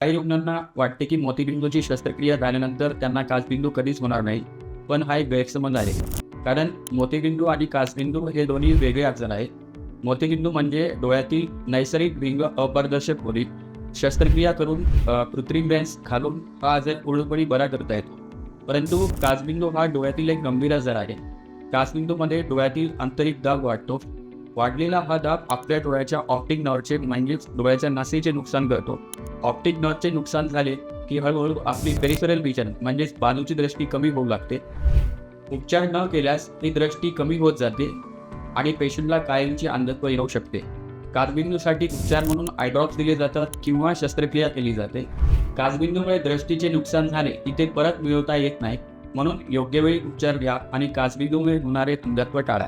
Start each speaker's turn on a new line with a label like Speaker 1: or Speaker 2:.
Speaker 1: काही रुग्णांना वाटते की मोतीबिंदूची शस्त्रक्रिया झाल्यानंतर त्यांना काचबिंदू कधीच होणार नाही, पण हा एक गैरसमज आहे. कारण मोतीबिंदू आणि काचबिंदू हे दोन्ही वेगळे आजार आहेत. मोतीबिंदू म्हणजे डोळ्यातील नैसर्गिक भिंग अपारदर्शक होणे. शस्त्रक्रिया करून कृत्रिम लेन्स घालून हा आजार पूर्णपणे बरा करता येतो. परंतु काचबिंदू हा डोळ्यातील एक गंभीर आजार आहे. काचबिंदूमध्ये डोळ्यातील आंतरिक दाब वाढतो. वाढलेला हा दाब आपल्या डोळ्याच्या ऑप्टिक नर्वचे म्हणजेच डोळ्याच्या नसेचे नुकसान करतो. ऑप्टिक नर्वचे नुकसान झाले की हळूहळू आपली पेरिफेरल विजन म्हणजेच बाजूची दृष्टी कमी होऊ लागते. उपचार न केल्यास ही दृष्टी कमी होत जाते आणि पेशंटला कायमची अंधत्व येऊ शकते. काचबिंदूसाठी उपचार म्हणून आय ड्रॉप्स दिले जातात किंवा शस्त्रक्रिया केली जाते. काचबिंदूमुळे दृष्टीचे नुकसान झाले की ते परत मिळवता येत नाही, म्हणून योग्य वेळी उपचार घ्या आणि काचबिंदूमुळे होणारे अंधत्व टाळा.